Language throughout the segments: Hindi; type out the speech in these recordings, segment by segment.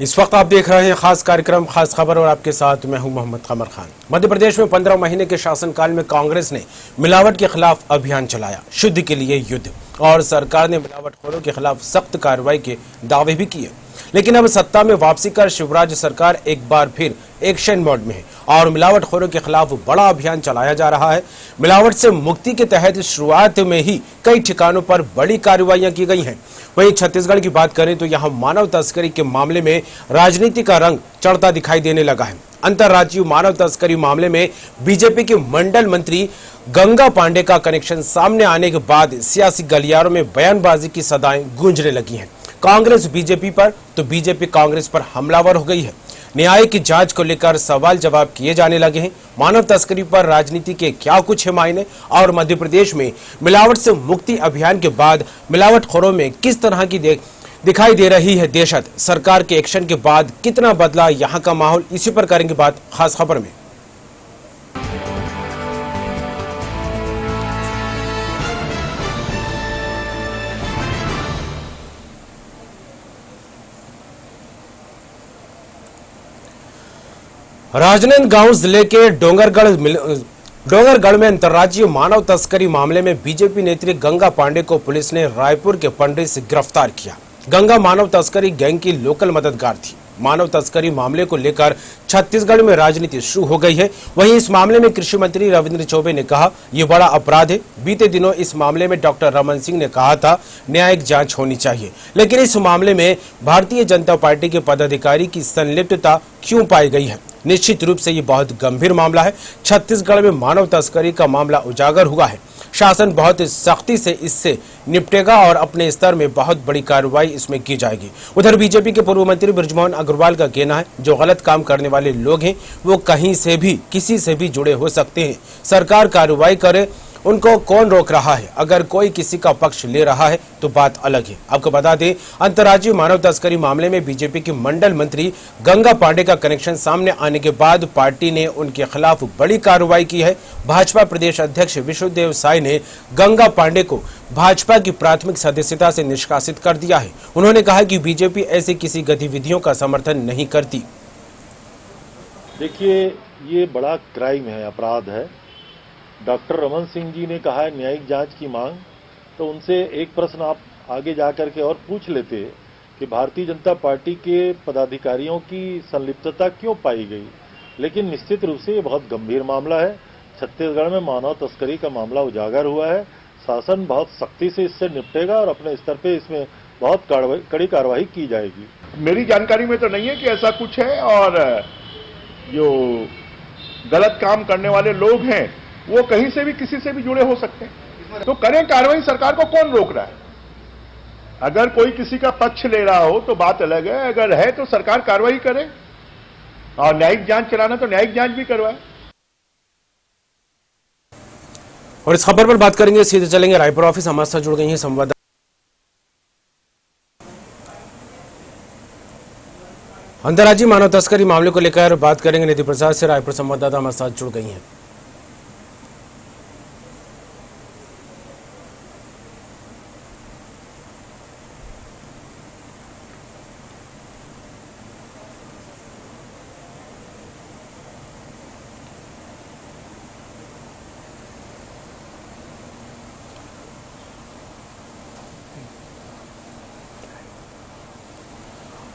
इस वक्त आप देख रहे हैं खास कार्यक्रम खास खबर और आपके साथ मैं हूं मोहम्मद कमर खान। मध्य प्रदेश में 15 महीने के शासनकाल में कांग्रेस ने मिलावट के खिलाफ अभियान चलाया, शुद्ध के लिए युद्ध, और सरकार ने मिलावटखोरों के खिलाफ सख्त कार्रवाई के दावे भी किए। लेकिन अब सत्ता में वापसी कर शिवराज सरकार एक बार फिर एक्शन मोड में है और मिलावटखोरों के खिलाफ बड़ा अभियान चलाया जा रहा है। मिलावट से मुक्ति के तहत शुरुआत में ही कई ठिकानों पर बड़ी कार्रवाइयां की गई हैं। वहीं छत्तीसगढ़ की बात करें तो यहां मानव तस्करी के मामले में राजनीति का रंग चढ़ता दिखाई देने लगा है। अंतर्राज्यीय मानव तस्करी मामले में बीजेपी के मंडल मंत्री गंगा पांडे का कनेक्शन सामने आने के बाद सियासी गलियारों में बयानबाजी की सदाएं गूंजने लगी हैं। कांग्रेस बीजेपी पर तो बीजेपी कांग्रेस पर हमलावर हो गई है। न्याय की जांच को लेकर सवाल जवाब किए जाने लगे हैं। मानव तस्करी पर राजनीति के क्या कुछ है मायने, और मध्य प्रदेश में मिलावट से मुक्ति अभियान के बाद मिलावटखोरों में किस तरह की दिखाई दे रही है दहशत, सरकार के एक्शन के बाद कितना बदला यहां का माहौल, इसी पर करेंगे बात खास खबर में। राजनांदगांव जिले के डोंगरगढ़ में अंतर्राज्यीय मानव तस्करी मामले में बीजेपी नेत्री गंगा पांडे को पुलिस ने रायपुर के पंडरी से गिरफ्तार किया। गंगा मानव तस्करी गैंग की लोकल मददगार थी। मानव तस्करी मामले को लेकर छत्तीसगढ़ में राजनीति शुरू हो गई है। वहीं इस मामले में कृषि मंत्री रविंद्र चौबे ने कहा, यह बड़ा अपराध है। बीते दिनों इस मामले में डॉक्टर रमन सिंह ने कहा था न्यायिक जांच होनी चाहिए, लेकिन इस मामले में भारतीय जनता पार्टी के पदाधिकारी की संलिप्तता क्यों पाई गई है? निश्चित रूप से ये बहुत गंभीर मामला है। छत्तीसगढ़ में मानव तस्करी का मामला उजागर हुआ है। शासन बहुत सख्ती से इससे निपटेगा और अपने स्तर में बहुत बड़ी कार्रवाई इसमें की जाएगी। उधर बीजेपी के पूर्व मंत्री बृजमोहन अग्रवाल का कहना है, जो गलत काम करने वाले लोग हैं वो कहीं से भी किसी से भी जुड़े हो सकते हैं। सरकार कार्रवाई करे, उनको कौन रोक रहा है? अगर कोई किसी का पक्ष ले रहा है तो बात अलग है। आपको बता दें, अंतर्राज्यीय मानव तस्करी मामले में बीजेपी के मंडल मंत्री गंगा पांडे का कनेक्शन सामने आने के बाद पार्टी ने उनके खिलाफ बड़ी कार्रवाई की है। भाजपा प्रदेश अध्यक्ष विष्णुदेव साय ने गंगा पांडे को भाजपा की प्राथमिक सदस्यता से निष्कासित कर दिया है। उन्होंने कहा कि बीजेपी ऐसी किसी गतिविधियों का समर्थन नहीं करती। देखिए, ये बड़ा क्राइम है, अपराध है। डॉक्टर रमन सिंह जी ने कहा है न्यायिक जांच की मांग, तो उनसे एक प्रश्न आप आगे जाकर के और पूछ लेते कि भारतीय जनता पार्टी के पदाधिकारियों की संलिप्तता क्यों पाई गई। लेकिन निश्चित रूप से ये बहुत गंभीर मामला है। छत्तीसगढ़ में मानव तस्करी का मामला उजागर हुआ है। शासन बहुत सख्ती से इससे निपटेगा और अपने स्तर पे इसमें बहुत कड़ी कार्रवाई की जाएगी। मेरी जानकारी में तो नहीं है कि ऐसा कुछ है, और जो गलत काम करने वाले लोग हैं वो कहीं से भी किसी से भी जुड़े हो सकते हैं, तो करें कार्रवाई। सरकार को कौन रोक रहा है? अगर कोई किसी का पक्ष ले रहा हो तो बात अलग है, अगर है तो सरकार कार्रवाई करे, और न्यायिक जांच चलाना तो न्यायिक जांच भी करवाए। और इस खबर पर बात करेंगे, सीधे चलेंगे रायपुर ऑफिस। हमारे साथ जुड़ गई हैं संवाददाता अंतर्राज्यीय मानव तस्करी मामले को लेकर बात करेंगे निधि प्रसाद से। रायपुर संवाददाता हमारे साथ जुड़ गई हैं।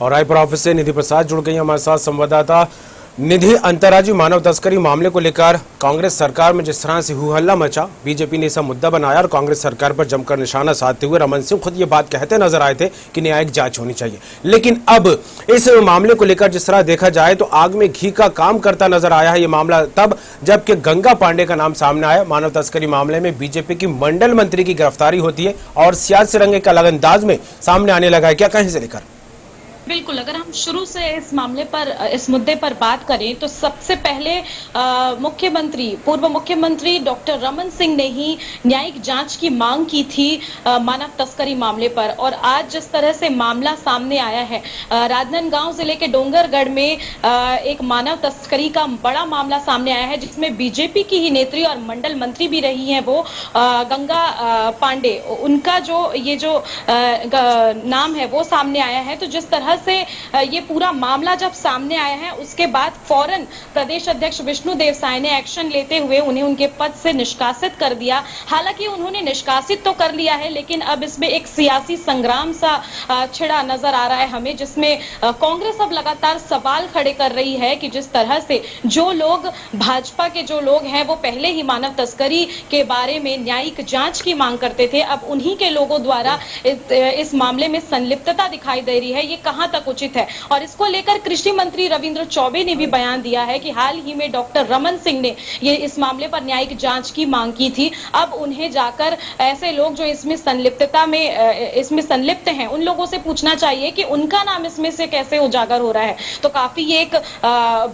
और रायपुर ऑफिस से निधि प्रसाद जुड़ गई हमारे साथ संवाददाता। निधि, अंतर्राज्यीय मानव तस्करी मामले को लेकर कांग्रेस सरकार में जिस तरह से हल्ला मचा, बीजेपी ने इसका मुद्दा बनाया और कांग्रेस सरकार पर जमकर निशाना साधते हुए रमन सिंह खुद ये बात कहते नजर आए थे कि न्यायिक जांच होनी चाहिए। लेकिन अब इस मामले को लेकर जिस तरह देखा जाए तो आग में घी का काम करता नजर आया है ये मामला, तब जबकि गंगा पांडे का नाम सामने आया। मानव तस्करी मामले में बीजेपी की मंडल मंत्री की गिरफ्तारी होती है और सियासी रंग एक अलग अंदाज में सामने आने लगा है। क्या कहीं से लेकर? बिल्कुल, अगर हम शुरू से इस मामले पर, इस मुद्दे पर बात करें तो सबसे पहले पूर्व मुख्यमंत्री डॉक्टर रमन सिंह ने ही न्यायिक जांच की मांग की थी मानव तस्करी मामले पर। और आज जिस तरह से मामला सामने आया है, राजनांदगांव जिले के डोंगरगढ़ में एक मानव तस्करी का बड़ा मामला सामने आया है, जिसमें बीजेपी की ही नेत्री और मंडल मंत्री भी रही हैं वो गंगा पांडे, उनका जो नाम है वो सामने आया है। तो जिस तरह से ये पूरा मामला जब सामने आया है उसके बाद फौरन प्रदेश अध्यक्ष विष्णुदेव साय ने एक्शन लेते हुए उन्हें उनके पद से निष्कासित कर दिया। हालांकि उन्होंने निष्कासित तो कर लिया है, लेकिन अब इसमें एक सियासी संग्राम सा छिड़ा नजर आ रहा है हमें, जिसमें कांग्रेस अब लगातार सवाल खड़े कर रही है कि जिस तरह से जो लोग भाजपा के जो लोग हैं वो पहले ही मानव तस्करी के बारे में न्यायिक जांच की मांग करते थे, अब उन्हीं के लोगों द्वारा इस मामले में संलिप्तता दिखाई दे रही है। ये कहां तक उचित है? और इसको लेकर कृषि मंत्री रविंद्र चौबे ने भी बयान दिया है कि हाल ही में डॉक्टर रमन सिंह ने ये इस मामले पर न्यायिक जांच की मांग की थी। अब उन्हें जाकर ऐसे लोग जो इसमें संलिप्त हैं उन लोगों से पूछना चाहिए कि उनका नाम इसमें से कैसे उजागर हो रहा है। तो काफी ये एक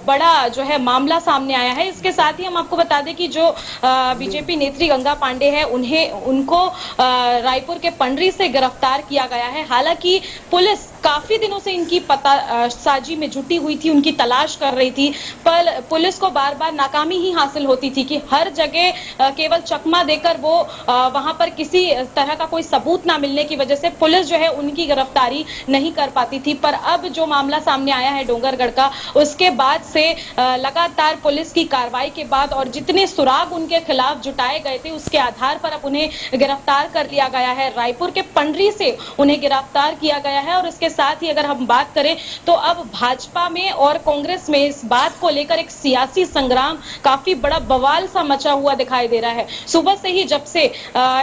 बड़ा जो है मामला सामने आया है। इसके साथ ही हम आपको बता दें कि जो बीजेपी नेत्री गंगा पांडे है उनको रायपुर के पंडरी से गिरफ्तार किया गया है। हालांकि पुलिस काफी दिनों से इनकी पतासाजी में जुटी हुई थी, उनकी तलाश कर रही थी, पर पुलिस को बार बार नाकामी ही हासिल होती थी कि हर जगह केवल चकमा देकर वो वहां पर किसी तरह का कोई सबूत ना मिलने की वजह से पुलिस जो है उनकी गिरफ्तारी नहीं कर पाती थी। पर अब जो मामला सामने आया है डोंगरगढ़ का, उसके बाद से लगातार पुलिस की कार्रवाई के बाद और जितने सुराग उनके खिलाफ जुटाए गए थे उसके आधार पर अब उन्हें गिरफ्तार कर लिया गया है। रायपुर के पंडरी से उन्हें गिरफ्तार किया गया है। और इसके साथ ही अगर हम बात करें तो अब भाजपा में और कांग्रेस में इस बात को लेकर एक सियासी संग्राम, काफी बड़ा बवाल सा मचा हुआ दिखाई दे रहा है। सुबह से ही जब से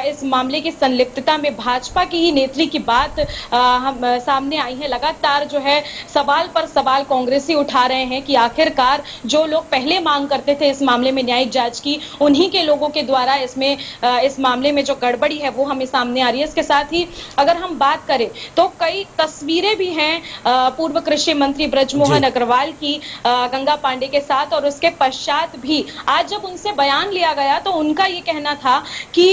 इस मामले की संलिप्तता में भाजपा की ही नेत्री की बात हम सामने आई है, लगातार जो है सवाल पर सवाल कांग्रेसी उठा रहे हैं कि आखिरकार जो लोग पहले मांग करते थे इस मामले में न्यायिक जांच की, उन्हीं के लोगों के द्वारा इस मामले में जो गड़बड़ी है वो हमें सामने आ रही है। इसके साथ ही अगर हम बात करें तो कई तस्वीरें भी हैं पूर्व कृषि मंत्री बृजमोहन अग्रवाल की गंगा पांडे के साथ, और उसके पश्चात भी आज जब उनसे बयान लिया गया तो उनका ये कहना था कि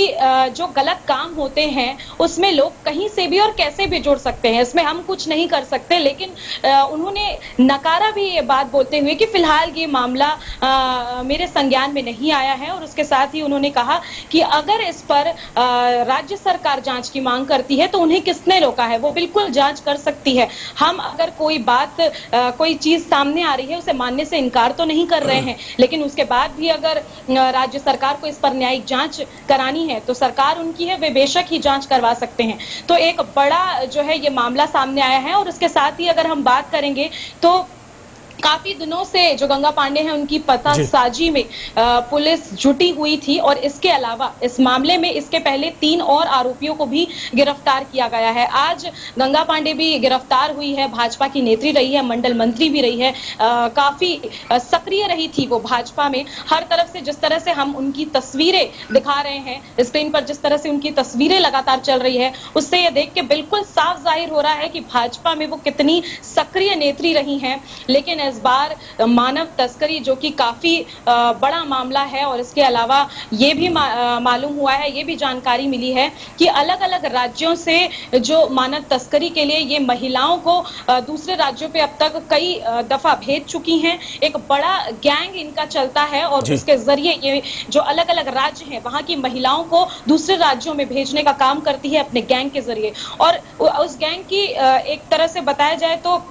जो गलत काम होते हैं उसमें लोग कहीं से भी और कैसे भी जुड़ सकते हैं, इसमें हम कुछ नहीं कर सकते। लेकिन उन्होंने नकारा भी ये बात बोलते हुए कि फिलहाल ये मामला मेरे संज्ञान में नहीं आया है। और उसके साथ ही उन्होंने कहा कि अगर इस पर राज्य सरकार जांच की मांग करती है तो उन्हें किसने रोका है, वो बिल्कुल जांच कर सकती है। हम अगर कोई बात कोई चीज सामने आ रही है उसे मानने से इनकार तो नहीं कर रहे हैं, लेकिन उसके बाद भी अगर राज्य सरकार को इस पर न्यायिक जांच करानी है तो सरकार उनकी है, वे बेशक ही जांच करवा सकते हैं। तो एक बड़ा जो है ये मामला सामने आया है। और उसके साथ ही अगर हम बात करेंगे तो काफी दिनों से जो गंगा पांडे हैं उनकी पतासाजी में पुलिस जुटी हुई थी, और इसके अलावा इस मामले में इसके पहले 3 और आरोपियों को भी गिरफ्तार किया गया है। आज गंगा पांडे भी गिरफ्तार हुई है, भाजपा की नेत्री रही है, मंडल मंत्री भी रही है, काफी सक्रिय रही थी वो भाजपा में। हर तरफ से जिस तरह से हम उनकी तस्वीरें दिखा रहे हैं स्क्रीन पर, जिस तरह से उनकी तस्वीरें लगातार चल रही है, उससे ये देख के बिल्कुल साफ जाहिर हो रहा है कि भाजपा में वो कितनी सक्रिय नेत्री रही हैं। लेकिन इस बार मानव तस्करी जो कि काफी बड़ा मामला है, और इसके अलावा ये भी मालूम हुआ है, ये भी जानकारी मिली है कि अलग अलग राज्यों से जो मानव तस्करी के लिए ये महिलाओं को दूसरे राज्यों पे अब तक कई दफा भेज चुकी हैं। एक बड़ा गैंग इनका चलता है और उसके जरिए ये जो अलग अलग राज्य हैं वहां की महिलाओं को दूसरे राज्यों में भेजने का काम करती है अपने गैंग के जरिए। और उस गैंग की एक तरह से बताया जाए तो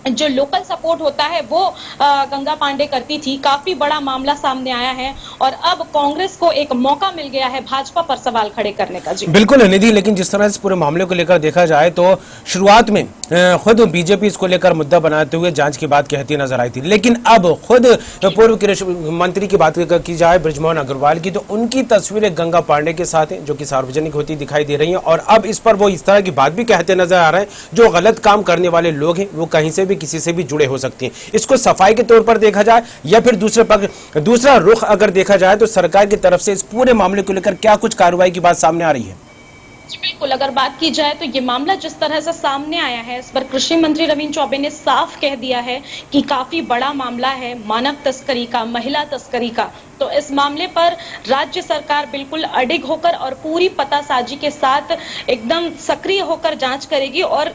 जो लोकल सपोर्ट होता है वो गंगा पांडे करती थी। काफी बड़ा मामला सामने आया है और अब कांग्रेस को एक मौका मिल गया है भाजपा पर सवाल खड़े करने का। जी बिल्कुल निधि, लेकिन जिस तरह से पूरे मामले को लेकर देखा जाए तो शुरुआत में खुद बीजेपी इसको लेकर मुद्दा बनाते हुए जांच की बात कहती नजर आई थी, लेकिन अब खुद पूर्व कृषि मंत्री की बात की जाए बृजमोहन अग्रवाल की, तो उनकी तस्वीरें गंगा पांडे के साथ हैं जो कि सार्वजनिक होती दिखाई दे रही है। और अब इस पर वो इस तरह की बात भी कहते नजर आ रहे हैं जो गलत काम करने वाले लोग हैं वो कहीं से भी किसी से भी जुड़े हो सकते हैं। इसको सफाई के तौर पर देखा जाए या फिर दूसरा रुख अगर देखा जाए तो सरकार की तरफ से इस पूरे मामले को लेकर क्या कुछ कार्रवाई की बात सामने आ रही है? बिल्कुल, अगर बात की जाए तो ये मामला जिस तरह से सामने आया है इस पर कृषि मंत्री रविंद्र चौबे ने साफ कह दिया है कि काफी बड़ा मामला है मानव तस्करी का, महिला तस्करी का। तो इस मामले पर राज्य सरकार बिल्कुल अडिग होकर और पूरी पतासाजी के साथ एकदम सक्रिय होकर जांच करेगी और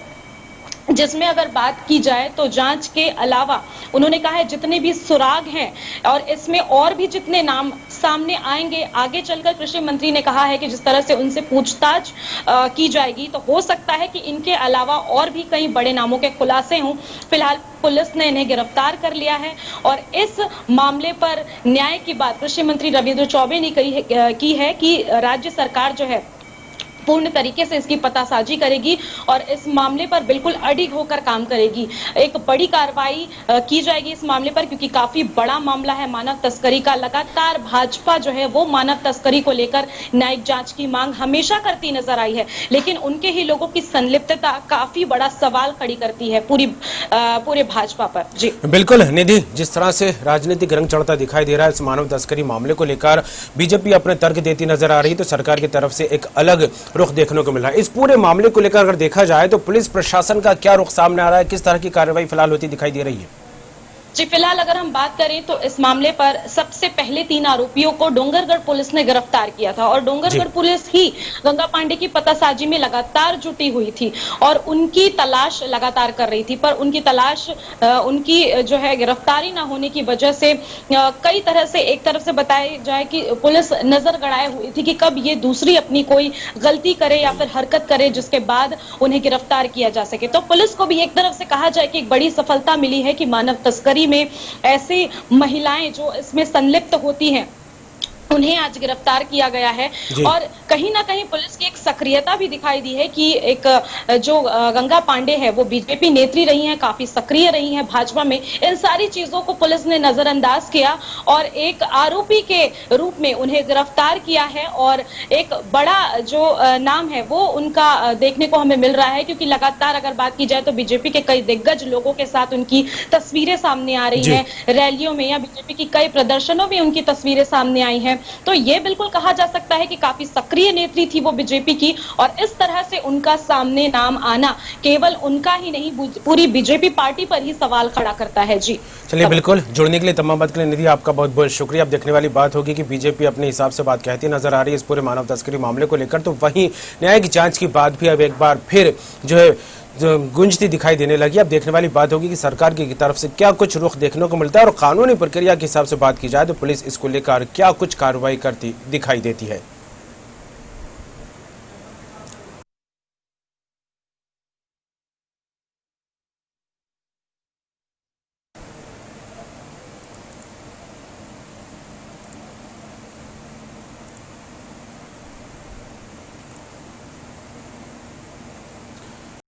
जिसमें अगर बात की जाए तो जांच के अलावा उन्होंने कहा है जितने भी सुराग हैं और इसमें और भी जितने नाम सामने आएंगे आगे चलकर, कृषि मंत्री ने कहा है कि जिस तरह से उनसे पूछताछ की जाएगी तो हो सकता है कि इनके अलावा और भी कई बड़े नामों के खुलासे हों। फिलहाल पुलिस ने इन्हें गिरफ्तार कर लिया है और इस मामले पर न्याय की बात कृषि मंत्री रविंद्र चौबे ने की है कि राज्य सरकार जो है पूर्ण तरीके से इसकी पतासाजी करेगी और इस मामले पर बिल्कुल अडिग होकर काम करेगी। एक बड़ी कार्रवाई की जाएगी इस मामले पर, क्योंकि काफी बड़ा मामला है मानव तस्करी का। लगातार भाजपा जो है वो मानव तस्करी को लेकर न्यायिक जांच की मांग हमेशा करती नजर आई है, लेकिन उनके ही लोगों की संलिप्तता काफी बड़ा सवाल खड़ी करती है पूरे भाजपा पर। जी बिल्कुल निधि, जिस तरह से राजनीतिक रंग चढ़ता दिखाई दे रहा है इस मानव तस्करी मामले को लेकर बीजेपी अपने तर्क देती नजर आ रही है, तो सरकार की तरफ से एक अलग रुख देखने को मिल रहा है। इस पूरे मामले को लेकर अगर देखा जाए तो पुलिस प्रशासन का क्या रुख सामने आ रहा है, किस तरह की कार्रवाई फिलहाल होती दिखाई दे रही है? जी फिलहाल अगर हम बात करें तो इस मामले पर सबसे पहले 3 आरोपियों को डोंगरगढ़ पुलिस ने गिरफ्तार किया था और डोंगरगढ़ पुलिस ही गंगा पांडे की पतासाजी में लगातार जुटी हुई थी और उनकी तलाश लगातार कर रही थी, पर उनकी तलाश उनकी जो है गिरफ्तारी ना होने की वजह से कई तरह से, एक तरफ से बताया जाए कि पुलिस नजर गड़ाए हुई थी कि कब ये दूसरी अपनी कोई गलती करे या फिर हरकत करे जिसके बाद उन्हें गिरफ्तार किया जा सके। तो पुलिस को भी एक तरफ से कहा जाए कि एक बड़ी सफलता मिली है कि मानव तस्करी में ऐसी महिलाएं जो इसमें संलिप्त होती हैं उन्हें आज गिरफ्तार किया गया है और कहीं ना कहीं पुलिस की एक सक्रियता भी दिखाई दी है कि एक जो गंगा पांडे है वो बीजेपी नेत्री रही हैं, काफी सक्रिय रही हैं भाजपा में। इन सारी चीजों को पुलिस ने नजरअंदाज किया और एक आरोपी के रूप में उन्हें गिरफ्तार किया है और एक बड़ा जो नाम है वो उनका देखने को हमें मिल रहा है, क्योंकि लगातार अगर बात की जाए तो बीजेपी के कई दिग्गज लोगों के साथ उनकी तस्वीरें सामने आ रही हैं, रैलियों में या बीजेपी की कई प्रदर्शनों में उनकी तस्वीरें सामने आई हैं। तो ये बिल्कुल कहा जा सकता है कि काफी सक्रिय नेत्री थी वो बीजेपी की और इस तरह से उनका सामने नाम आना केवल उनका ही नहीं पूरी बीजेपी पार्टी पर ही सवाल खड़ा करता है। जी चलिए, बिल्कुल जुड़ने के लिए, तमाम बात के लिए निधि आपका बहुत बहुत शुक्रिया। अब देखने वाली बात होगी कि बीजेपी अपने हिसाब से बात कहती नजर आ रही है इस पूरे मानव तस्करी मामले को लेकर, तो वहीं न्यायिक जांच की बात भी अब एक बार फिर जो है गूंजती दिखाई देने लगी। अब देखने वाली बात होगी कि सरकार की तरफ से क्या कुछ रुख देखने को मिलता है और कानूनी प्रक्रिया के हिसाब से बात की जाए तो पुलिस इसको लेकर क्या कुछ कार्रवाई करती दिखाई देती है।